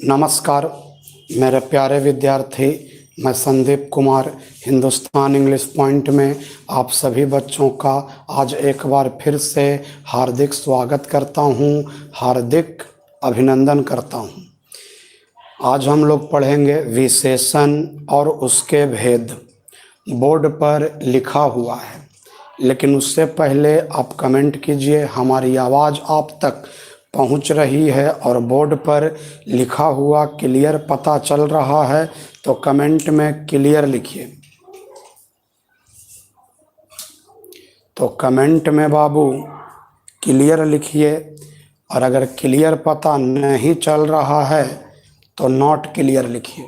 नमस्कार मेरे प्यारे विद्यार्थी, मैं संदीप कुमार हिंदुस्तान इंग्लिश पॉइंट में आप सभी बच्चों का आज एक बार फिर से हार्दिक स्वागत करता हूं, हार्दिक अभिनंदन करता हूं। आज हम लोग पढ़ेंगे विशेषण और उसके भेद। बोर्ड पर लिखा हुआ है, लेकिन उससे पहले आप कमेंट कीजिए। हमारी आवाज़ आप तक पहुंच रही है और बोर्ड पर लिखा हुआ क्लियर पता चल रहा है तो कमेंट में क्लियर लिखिए। तो कमेंट में बाबू क्लियर लिखिए, और अगर क्लियर पता नहीं चल रहा है तो नॉट क्लियर लिखिए।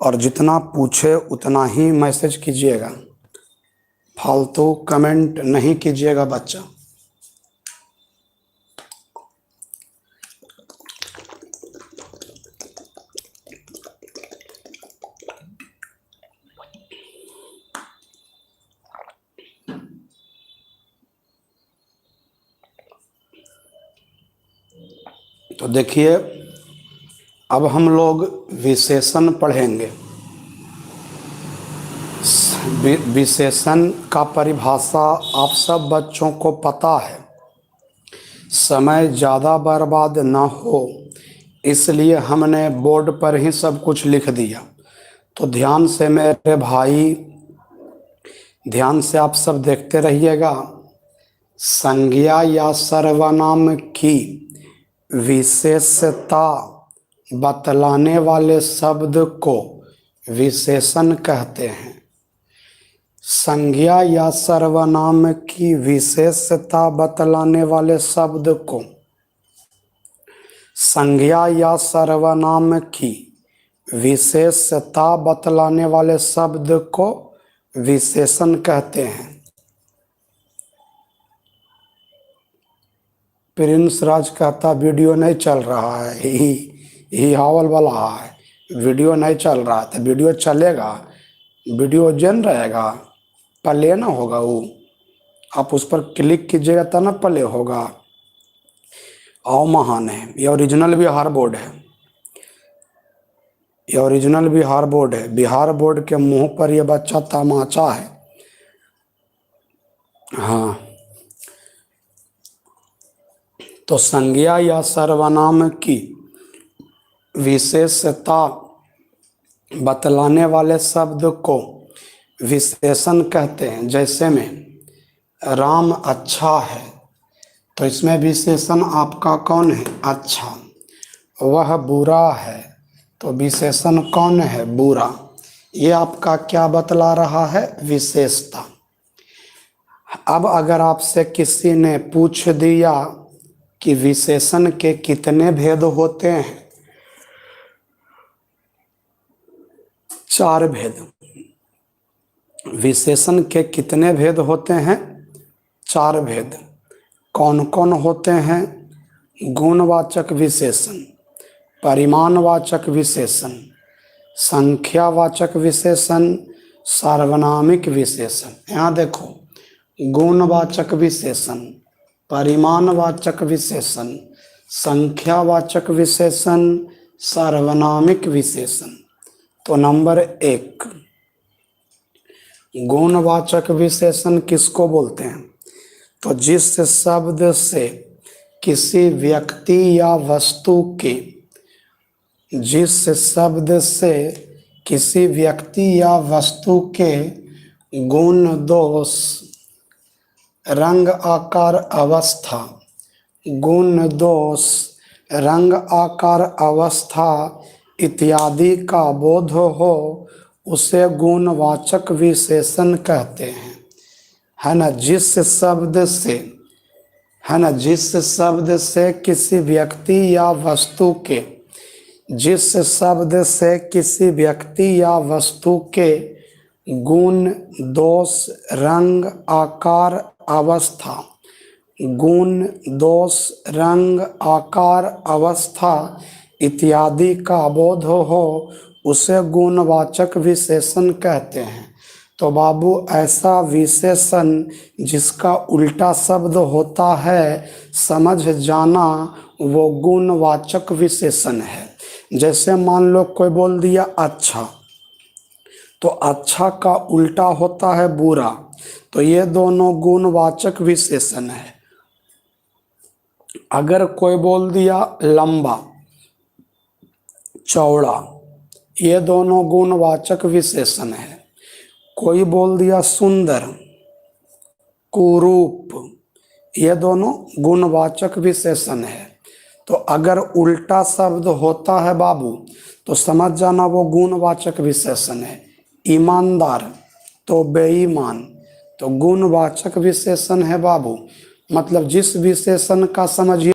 और जितना पूछे उतना ही मैसेज कीजिएगा, फालतू कमेंट नहीं कीजिएगा बच्चा। तो देखिए, अब हम लोग विशेषण पढ़ेंगे। विशेषण का परिभाषा आप सब बच्चों को पता है। समय ज़्यादा बर्बाद ना हो इसलिए हमने बोर्ड पर ही सब कुछ लिख दिया। तो ध्यान से मेरे भाई, ध्यान से आप सब देखते रहिएगा। संज्ञा या सर्वनाम की विशेषता बतलाने वाले शब्द को विशेषण कहते हैं। संज्ञा या सर्वनाम की विशेषता बतलाने वाले शब्द को, संज्ञा या सर्वनाम की विशेषता बतलाने वाले शब्द को विशेषण कहते हैं। प्रिंस राज कहता वीडियो नहीं चल रहा है, ही हावल वाला है, वीडियो नहीं चल रहा। तो वीडियो चलेगा, वीडियो जन रहेगा, प्ले ना होगा। वो आप उस पर क्लिक कीजिएगा तब ना प्ले होगा। आओ महान है, ये ओरिजिनल बिहार बोर्ड है, ये ओरिजिनल बिहार बोर्ड है। बिहार बोर्ड के मुंह पर ये बच्चा तमाचा है। हाँ, तो संज्ञा या सर्वनाम की विशेषता बतलाने वाले शब्द को विशेषण कहते हैं। जैसे में राम अच्छा है, तो इसमें विशेषण आपका कौन है? अच्छा। वह बुरा है, तो विशेषण कौन है? बुरा। ये आपका क्या बतला रहा है? विशेषता। अब अगर आपसे किसी ने पूछ दिया कि विशेषण के कितने भेद होते हैं? 4 भेद। विशेषण के कितने भेद होते हैं? 4 भेद। कौन कौन होते हैं? गुणवाचक विशेषण, परिमाणवाचक विशेषण, संख्यावाचक विशेषण, सार्वनामिक विशेषण। यहाँ देखो, गुणवाचक विशेषण, परिमाणवाचक विशेषण, संख्यावाचक विशेषण, सार्वनामिक विशेषण। तो नंबर 1, गुणवाचक विशेषण किसको बोलते हैं? तो जिस शब्द से किसी व्यक्ति या वस्तु के, जिस शब्द से किसी व्यक्ति या वस्तु के गुण, दोष, रंग, आकार, अवस्था, गुण, दोष, रंग, आकार, अवस्था इत्यादि का बोध हो, उसे गुणवाचक विशेषण कहते हैं। है ना? जिस शब्द से, है ना, जिस शब्द से किसी व्यक्ति या वस्तु के, जिस शब्द से किसी व्यक्ति या वस्तु के गुण, दोष, रंग, आकार, अवस्था, गुण, दोष, रंग, आकार, अवस्था इत्यादि का बोध हो, उसे गुणवाचक विशेषण कहते हैं। तो बाबू ऐसा विशेषण जिसका उल्टा शब्द होता है, समझ जाना वो गुणवाचक विशेषण है। जैसे मान लो कोई बोल दिया अच्छा, तो अच्छा का उल्टा होता है बुरा, तो ये दोनों गुणवाचक विशेषण है। अगर कोई बोल दिया लंबा, चौड़ा, ये दोनों गुणवाचक विशेषण है। कोई बोल दिया सुंदर, कुरूप, ये दोनों गुणवाचक विशेषण है। तो अगर उल्टा शब्द होता है बाबू, तो समझ जाना वो गुणवाचक विशेषण है। ईमानदार तो बेईमान, तो गुणवाचक विशेषण है बाबू। मतलब जिस विशेषण का समझिए,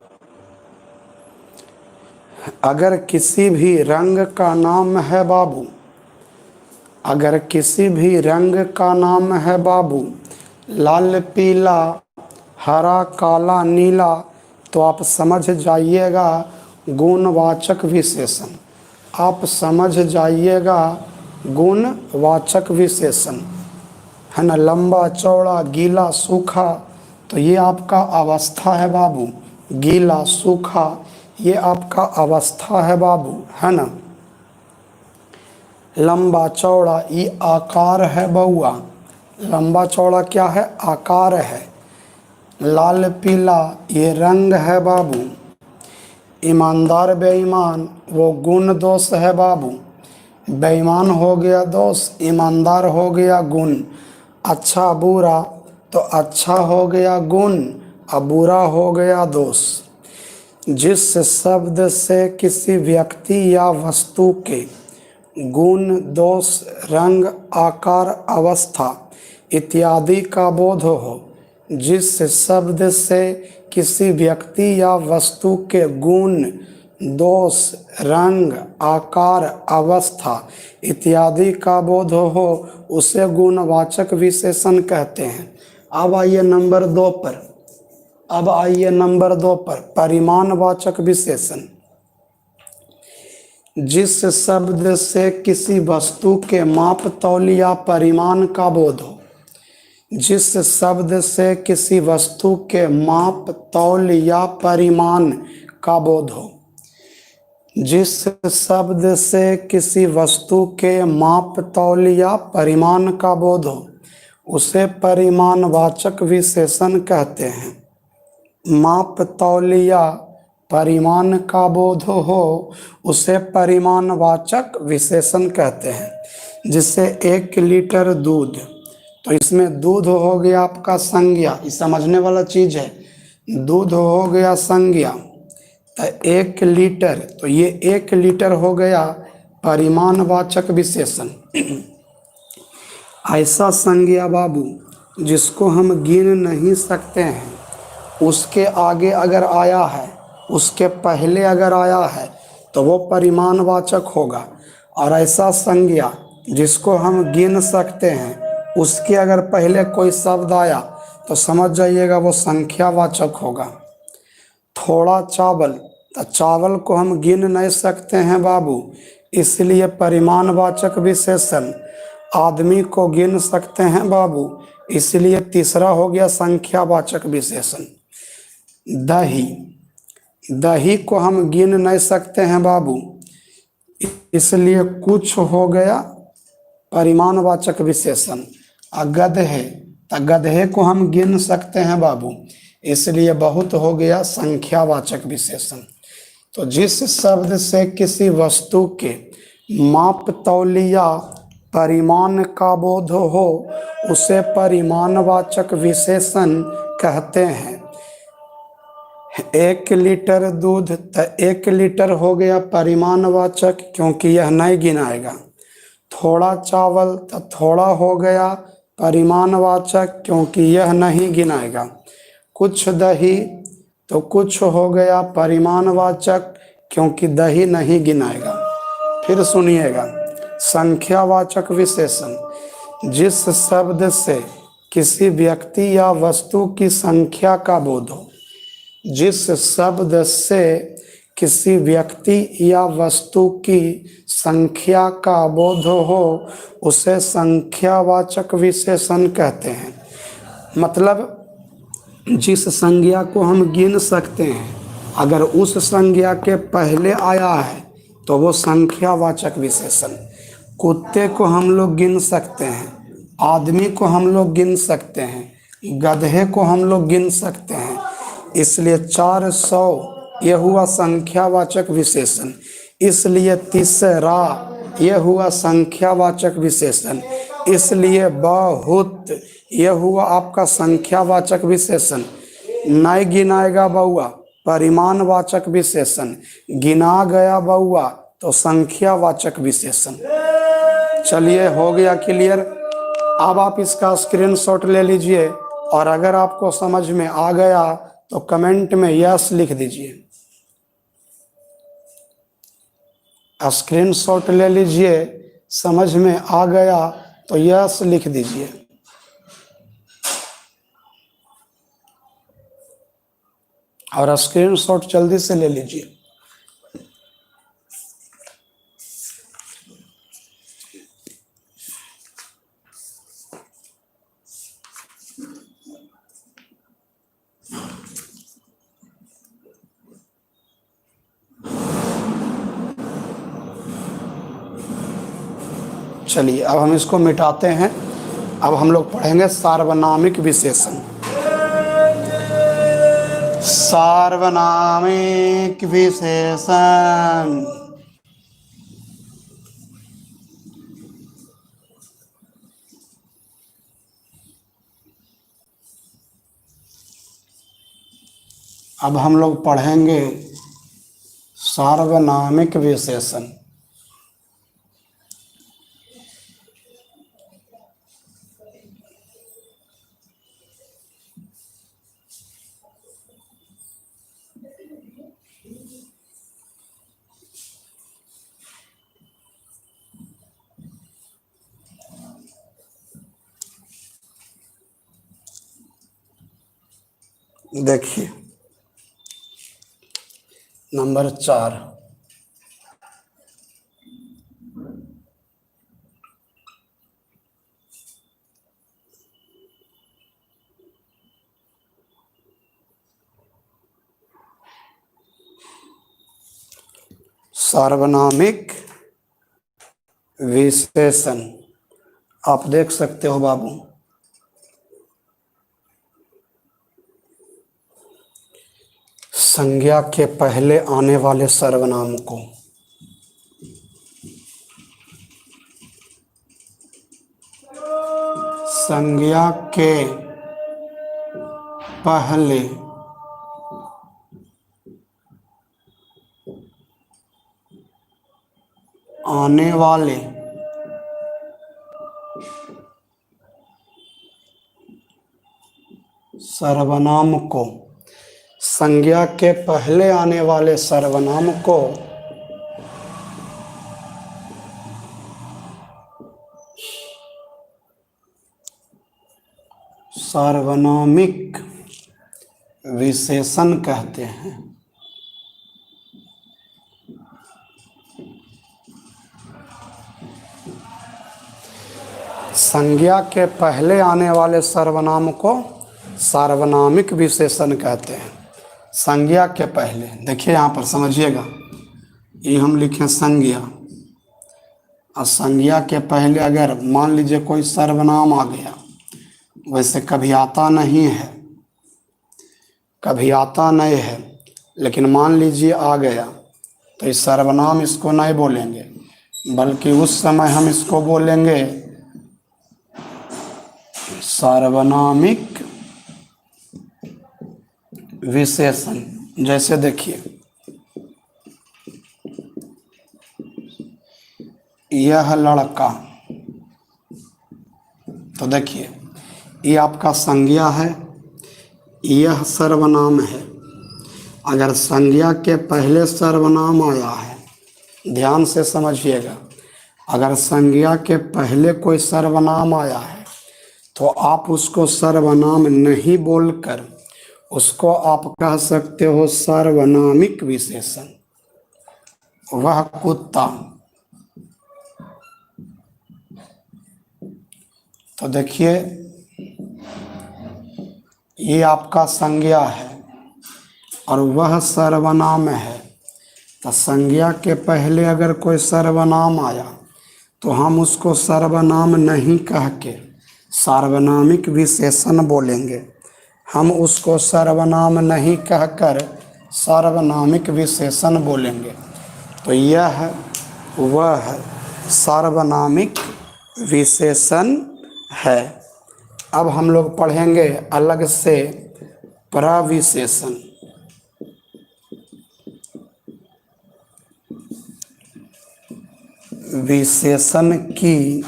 अगर किसी भी रंग का नाम है बाबू, अगर किसी भी रंग का नाम है बाबू, लाल पीला हरा काला नीला, तो आप समझ जाइएगा गुणवाचक विशेषण। आप समझ जाइएगा गुणवाचक विशेषण, है ना। लंबा चौड़ा गीला सूखा, तो ये आपका अवस्था है बाबू। गीला सूखा ये आपका अवस्था है बाबू, है ना। लंबा चौड़ा ये आकार है बउआ। लंबा चौड़ा क्या है? आकार है। लाल पीला ये रंग है बाबू। ईमानदार बेईमान वो गुण दोष है बाबू। बेईमान हो गया दोष, ईमानदार हो गया गुण। अच्छा बुरा, तो अच्छा हो गया गुण और बुरा हो गया दोष। जिस शब्द से किसी व्यक्ति या वस्तु के गुण दोष रंग आकार अवस्था इत्यादि का बोध हो, जिस शब्द से किसी व्यक्ति या वस्तु के गुण दोष रंग आकार अवस्था इत्यादि का बोध हो, उसे गुणवाचक विशेषण कहते हैं। अब आइए नंबर 2 पर। अब आइए नंबर 2 पर, परिमाणवाचक विशेषण। जिस शब्द से किसी वस्तु के माप तौल या परिमाण का बोध हो, जिस शब्द से किसी वस्तु के माप तौल या परिमाण का बोध हो, जिस शब्द से किसी वस्तु के माप तौल या परिमाण का बोध हो, उसे परिमाणवाचक विशेषण कहते हैं। माप तौल या परिमाण का बोध हो, उसे परिमाणवाचक विशेषण कहते हैं। जिससे 1 लीटर दूध, तो इसमें दूध हो गया आपका संज्ञा, ये समझने वाला चीज है। दूध हो गया संज्ञा, तो 1 लीटर, तो ये 1 लीटर हो गया परिमाणवाचक विशेषण। ऐसा संज्ञा बाबू जिसको हम गिन नहीं सकते हैं, उसके आगे अगर आया है, उसके पहले अगर आया है, तो वो परिमाणवाचक होगा। और ऐसा संज्ञा जिसको हम गिन सकते हैं, उसके अगर पहले कोई शब्द आया, तो समझ जाइएगा वो संख्यावाचक होगा। थोड़ा चावल, तो चावल को हम गिन नहीं सकते हैं बाबू, इसलिए परिमाणवाचक विशेषण। आदमी को गिन सकते हैं बाबू, इसलिए तीसरा हो गया संख्यावाचक विशेषण। दही, दही को हम गिन नहीं सकते हैं बाबू, इसलिए कुछ हो गया परिमाणवाचक विशेषण। गधे, तो गधे को हम गिन सकते हैं बाबू, इसलिए बहुत हो गया संख्यावाचक विशेषण। तो जिस शब्द से किसी वस्तु के माप तौल या परिमाण का बोध हो, उसे परिमाणवाचक विशेषण कहते हैं। 1 लीटर दूध, तो 1 लीटर हो गया परिमाणवाचक, क्योंकि यह नहीं गिनाएगा। थोड़ा चावल, तो थोड़ा हो गया परिमाणवाचक, क्योंकि यह नहीं गिनाएगा। कुछ दही, तो कुछ हो गया परिमाणवाचक, क्योंकि दही नहीं गिनाएगा। फिर सुनिएगा, संख्यावाचक विशेषण। जिस शब्द से किसी व्यक्ति या वस्तु की संख्या का बोध हो, जिस शब्द से किसी व्यक्ति या वस्तु की संख्या का बोध हो उसे संख्यावाचक विशेषण कहते हैं। मतलब जिस संज्ञा को हम गिन सकते हैं अगर उस संज्ञा के पहले आया है तो वो संख्यावाचक विशेषण। कुत्ते को हम लोग गिन सकते हैं, आदमी को हम लोग गिन सकते हैं, गधे को हम लोग गिन सकते हैं, इसलिए 400 ये हुआ संख्यावाचक विशेषण। इसलिए तीसरा ये हुआ संख्यावाचक विशेषण। इसलिए बहुत ये हुआ आपका संख्यावाचक विशेषण। नहीं गिनाएगा बउआ परिमाणवाचक विशेषण, गिना गया बउआ तो संख्यावाचक विशेषण। चलिए हो गया क्लियर। अब आप इसका स्क्रीनशॉट ले लीजिए और अगर आपको समझ में आ गया तो कमेंट में यस लिख दीजिए। स्क्रीनशॉट ले लीजिए, समझ में आ गया तो यस लिख दीजिए। और स्क्रीनशॉट जल्दी से ले लीजिए। चलिए अब हम इसको मिटाते हैं। अब हम लोग पढ़ेंगे सार्वनामिक विशेषण। सार्वनामिक विशेषण अब हम लोग पढ़ेंगे सार्वनामिक विशेषण। देखिए नंबर 4, सार्वनामिक विशेषण। आप देख सकते हो बाबू, संज्ञा के पहले आने वाले सर्वनाम को संज्ञा के पहले आने वाले सर्वनाम को संज्ञा के पहले आने वाले सर्वनाम को सार्वनामिक विशेषण कहते हैं। संज्ञा के पहले आने वाले सर्वनाम को सार्वनामिक विशेषण कहते हैं। संज्ञा के पहले देखिए यहाँ पर समझिएगा, ये हम लिखें संज्ञा, और संज्ञा के पहले अगर मान लीजिए कोई सर्वनाम आ गया, वैसे कभी आता नहीं है, कभी आता नहीं है, लेकिन मान लीजिए आ गया तो इस सर्वनाम इसको नहीं बोलेंगे, बल्कि उस समय हम इसको बोलेंगे सार्वनामिक विशेषण। जैसे देखिए यह लड़का, तो देखिए ये आपका संज्ञा है, यह सर्वनाम है। अगर संज्ञा के पहले सर्वनाम आया है, ध्यान से समझिएगा, अगर संज्ञा के पहले कोई सर्वनाम आया है तो आप उसको सर्वनाम नहीं बोलकर उसको आप कह सकते हो सार्वनामिक विशेषण। वह कुत्ता। तो देखिए ये आपका संज्ञा है और वह सर्वनाम है। तो संज्ञा के पहले अगर कोई सर्वनाम आया तो हम उसको सर्वनाम नहीं कह के सार्वनामिक विशेषण बोलेंगे। हम उसको सर्वनाम नहीं कहकर सार्वनामिक विशेषण बोलेंगे। तो यह वह सार्वनामिक विशेषण है। अब हम लोग पढ़ेंगे अलग से प्रविशेषण। विशेषण की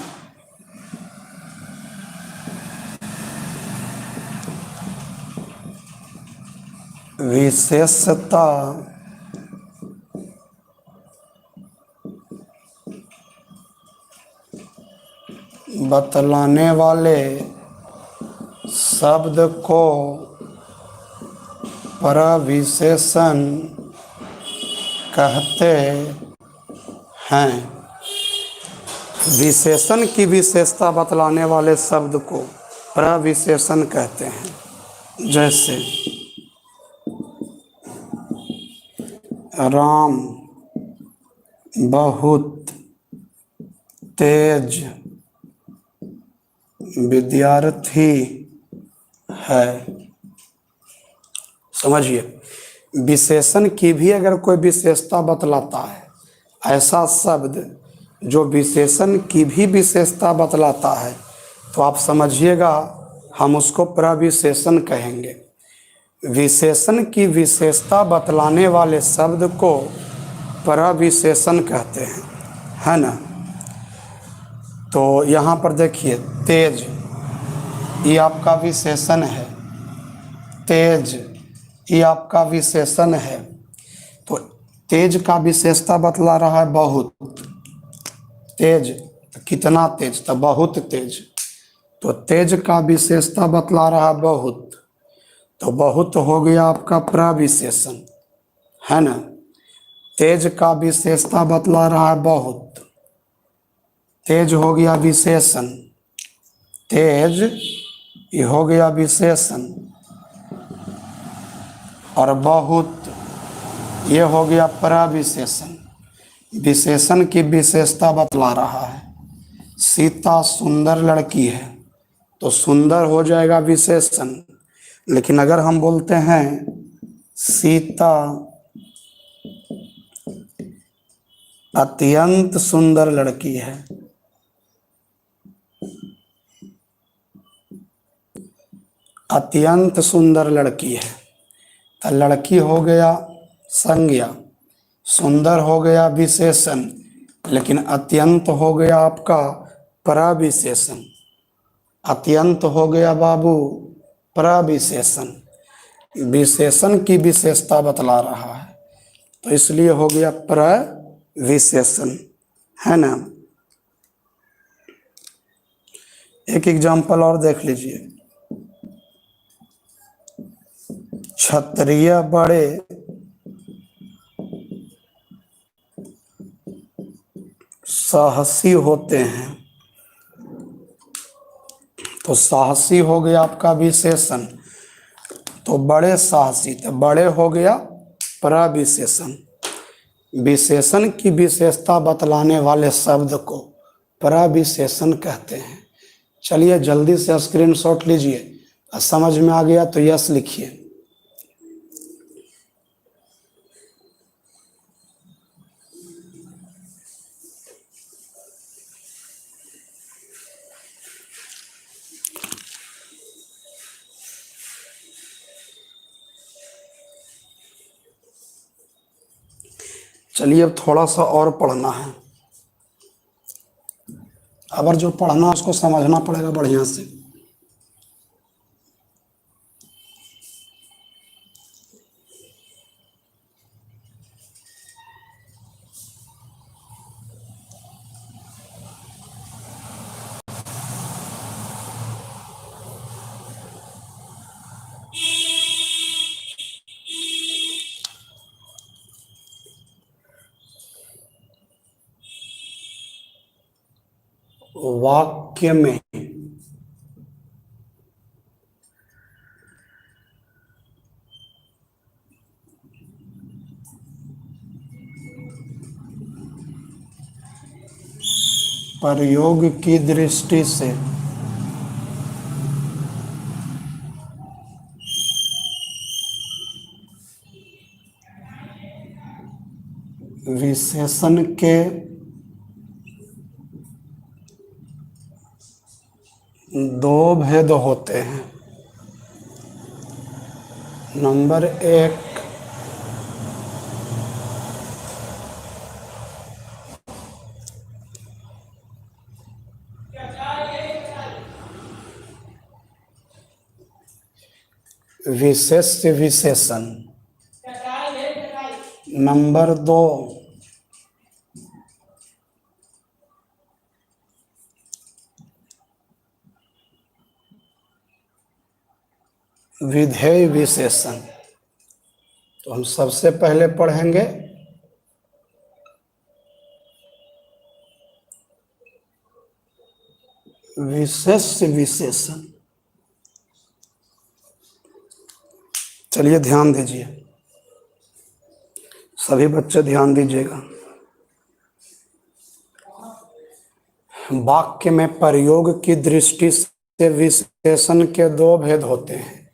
विशेषता बतलाने वाले शब्द को प्रविशेषण कहते हैं। विशेषण की विशेषता बतलाने वाले शब्द को प्रविशेषण कहते हैं। जैसे राम बहुत तेज विद्यार्थी है। समझिए, विशेषण की भी अगर कोई विशेषता बतलाता है, ऐसा शब्द जो विशेषण की भी विशेषता बतलाता है, तो आप समझिएगा हम उसको प्रविशेषण कहेंगे। विशेषण की विशेषता बतलाने वाले शब्द को प्रविशेषण कहते हैं, है ना। तो यहाँ पर देखिए तेज, ये आपका विशेषण है। तेज ये आपका विशेषण है। तो तेज का विशेषता बतला रहा है बहुत। तेज कितना तेज, तो बहुत तेज। तो तेज का विशेषता बतला रहा है बहुत, तो बहुत हो गया आपका प्रविशेषण, है ना। तेज का विशेषता बतला रहा है बहुत, तेज हो गया विशेषण। तेज ये हो गया विशेषण और बहुत ये हो गया प्रविशेषण। विशेषण की विशेषता बतला रहा है। सीता सुंदर लड़की है, तो सुंदर हो जाएगा विशेषण। लेकिन अगर हम बोलते हैं सीता अत्यंत सुंदर लड़की है, अत्यंत सुंदर लड़की है, तो लड़की हो गया संज्ञा, सुंदर हो गया विशेषण, लेकिन अत्यंत हो गया आपका प्रविशेषण। अत्यंत हो गया बाबू प्रविशेषण। विशेषण की विशेषता बतला रहा है, तो इसलिए हो गया प्रविशेषण, है ना। एक एग्जाम्पल और देख लीजिए। क्षत्रिय बड़े साहसी होते हैं, तो साहसी हो गया आपका विशेषण। तो बड़े साहसी, तो बड़े हो गया प्रविशेषण। विशेषण की विशेषता बतलाने वाले शब्द को प्रविशेषण कहते हैं। चलिए जल्दी से स्क्रीनशॉट लीजिए, समझ में आ गया तो यस लिखिए। चलिए अब थोड़ा सा और पढ़ना है। अगर जो पढ़ना उसको समझना पड़ेगा बढ़िया से। वाक्य में प्रयोग की दृष्टि से विशेषण के दो भेद होते हैं। नंबर एक, विशेष्य विशेषण। नंबर दो, विधेय विशेषण। तो हम सबसे पहले पढ़ेंगे विशेष्य विशेषण। चलिए ध्यान दीजिए, सभी बच्चे ध्यान दीजिएगा। वाक्य में प्रयोग की दृष्टि से विशेषण के दो भेद होते हैं।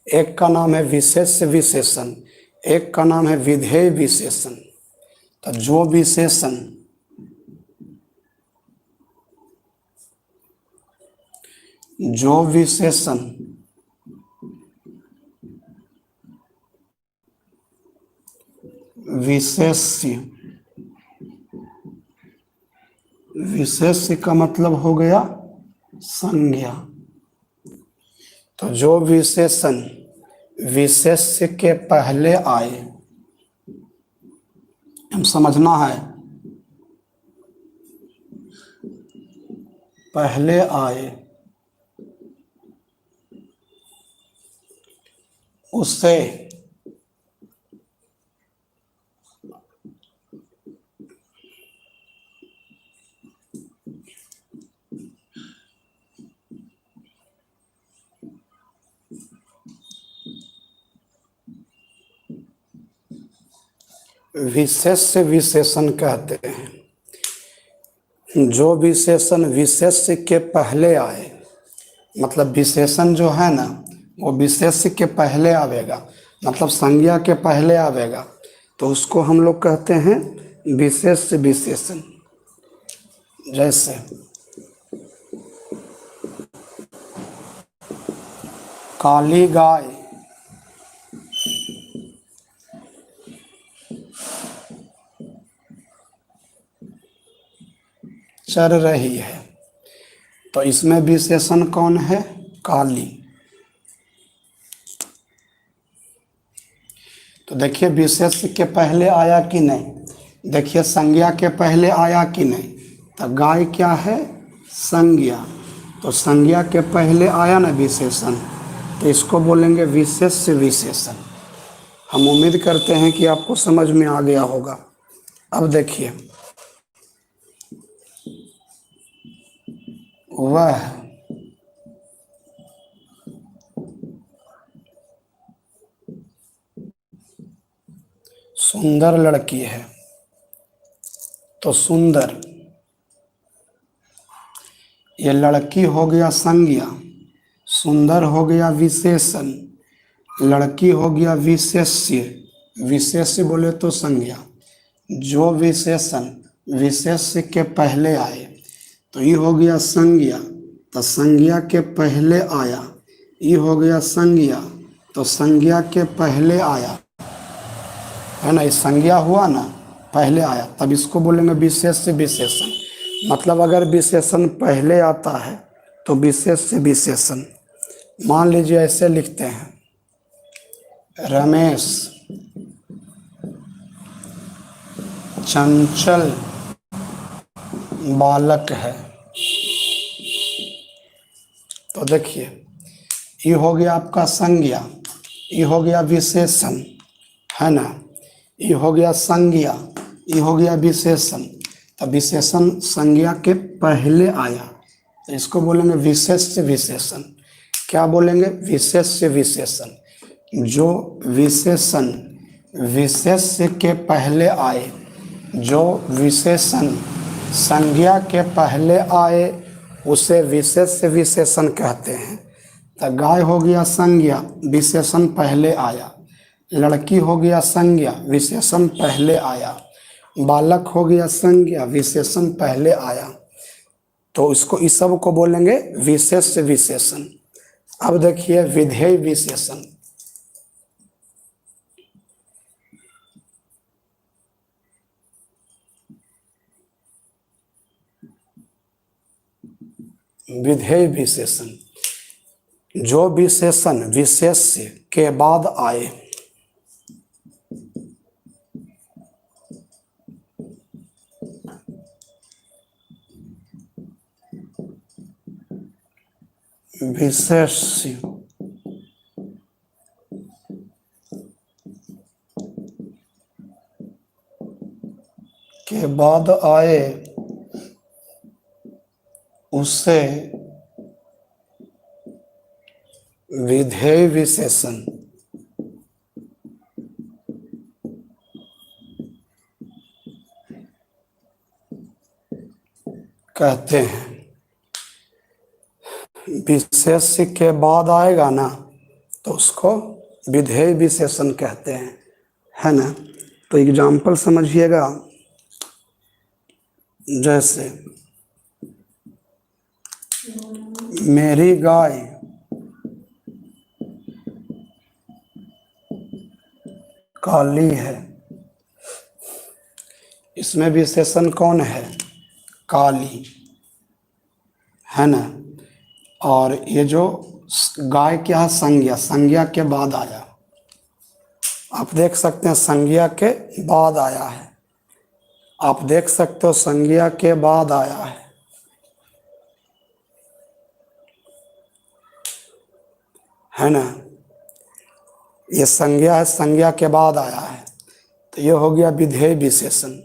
एक का नाम है विशेष्य विशेषण, एक का नाम है विधेय विशेषण। तो जो विशेषण विशेष्य, विशेष्य का मतलब हो गया संज्ञा। तो जो विशेषण विशेष्य के पहले आए, हम समझना है, पहले आए, उससे विशेष्य विशेषण कहते हैं। जो विशेषण विशेष्य के पहले आए, मतलब विशेषण जो है ना वो विशेष्य के पहले आवेगा, मतलब संज्ञा के पहले आवेगा, तो उसको हम लोग कहते हैं विशेष्य विशेषण। जैसे काली गाय चर रही है, तो इसमें विशेषण कौन है? काली। तो देखिए विशेष्य के पहले आया कि नहीं, देखिए संज्ञा के पहले आया कि नहीं। तो गाय क्या है? संज्ञा। तो संज्ञा के पहले आया ना विशेषण, तो इसको बोलेंगे विशेष्य विशेषण। हम उम्मीद करते हैं कि आपको समझ में आ गया होगा। अब देखिए, वह सुंदर लड़की है, तो सुंदर, ये लड़की हो गया संज्ञा, सुंदर हो गया विशेषण, लड़की हो गया विशेष्य, विशेष्य बोले तो संज्ञा। जो विशेषण विशेष्य के पहले आए तो ये हो गया संज्ञा, तो संज्ञा के पहले आया, ये हो गया संज्ञा, तो संज्ञा के पहले आया, है ना, ये संज्ञा हुआ ना, पहले आया, तब इसको बोलेंगे विशेष्य विशेषण। मतलब अगर विशेषण पहले आता है तो विशेष्य विशेषण। मान लीजिए ऐसे लिखते हैं, रमेश चंचल बालक है, तो देखिए ये हो गया आपका संज्ञा, ये हो गया विशेषण, है ना, ये हो गया संज्ञा, ये हो गया विशेषण। तो विशेषण संज्ञा के पहले आया, तो इसको बोलेंगे विशेष्य विशेषण। क्या बोलेंगे? विशेष्य विशेषण। जो विशेषण विशेष्य के पहले आए, जो विशेषण संज्ञा के पहले आए उसे विशेष्य विशेषण कहते हैं। तो गाय हो गया संज्ञा, विशेषण पहले आया। लड़की हो गया संज्ञा, विशेषण पहले आया। बालक हो गया संज्ञा, विशेषण पहले आया। तो इसको इस सब को बोलेंगे विशेष्य विशेषण। अब देखिए विधेय विशेषण। विधेय विशेषण, जो विशेषण विशेष्य के बाद आए, विशेष्य के बाद आए उससे विधेय विशेषण कहते हैं। विशेष्य के बाद आएगा ना तो उसको विधेय विशेषण कहते हैं, है ना। तो एग्जाम्पल समझिएगा, जैसे मेरी गाय काली है। इसमें विशेषण कौन है? काली, है ना। और ये जो गाय क्या है? संज्ञा, संज्ञा के बाद आया। आप देख सकते हैं संज्ञा के बाद आया है। आप देख सकते हो संज्ञा के बाद आया है ना। ये संज्ञा है, संज्ञा के बाद आया है। तो ये हो गया विधेय विशेषण।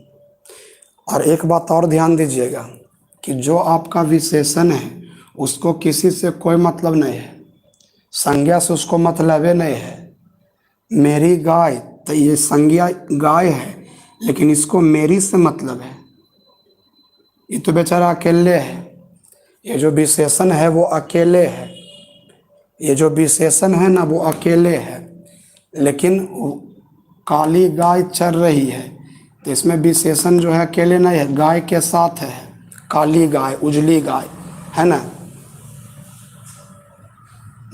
और एक बात और ध्यान दीजिएगा कि जो आपका विशेषण है उसको किसी से कोई मतलब नहीं है, संज्ञा से उसको मतलब ही नहीं है। मेरी गाय, तो ये संज्ञा गाय है लेकिन इसको मेरी से मतलब है। ये तो बेचारा अकेले है। ये जो विशेषण है वो अकेले है। ये जो विशेषण है ना वो अकेले है, लेकिन काली गाय चर रही है। तो इसमें विशेषण जो है अकेले नहीं है, गाय के साथ है। काली गाय, उजली गाय, है ना।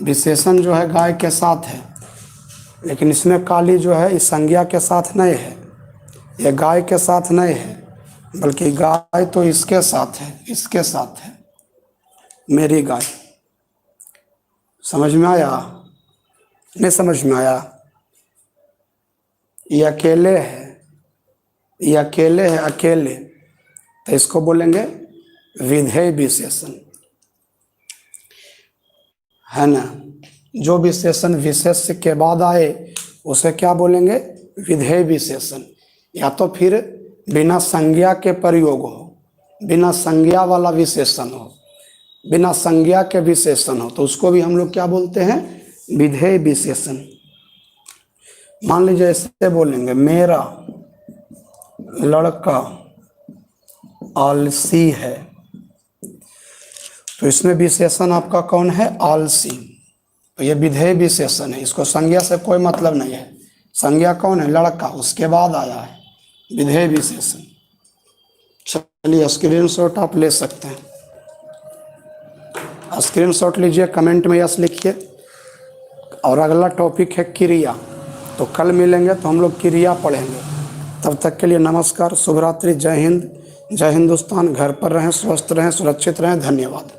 विशेषण जो है गाय के साथ है, लेकिन इसमें काली जो है इस संज्ञा के साथ नहीं है, ये गाय के साथ नहीं है, बल्कि गाय तो इसके साथ है, इसके साथ है, मेरी गाय। समझ में आया? नहीं समझ में आया? ये अकेले है, ये अकेले है, अकेले। तो इसको बोलेंगे विधेय विशेषण, है ना। जो विशेषण विशेष्य के बाद आए उसे क्या बोलेंगे? विधेय विशेषण। या तो फिर बिना संज्ञा के प्रयोग हो, बिना संज्ञा वाला विशेषण हो, बिना संज्ञा के विशेषण हो, तो उसको भी हम लोग क्या बोलते हैं? विधेय विशेषण। मान लीजिए ऐसे बोलेंगे, मेरा लड़का आलसी है। तो इसमें विशेषण आपका कौन है? आलसी। तो ये विधेय विशेषण है, इसको संज्ञा से कोई मतलब नहीं है। संज्ञा कौन है? लड़का, उसके बाद आया है विधेय विशेषण। चलिए स्क्रीनशॉट आप ले सकते हैं, स्क्रीनशॉट लीजिए, कमेंट में यस लिखिए। और अगला टॉपिक है क्रिया। तो कल मिलेंगे तो हम लोग क्रिया पढ़ेंगे। तब तक के लिए नमस्कार, शुभ रात्रि, जय हिंद, जय हिंदुस्तान। घर पर रहें, स्वस्थ रहें, सुरक्षित रहें। धन्यवाद।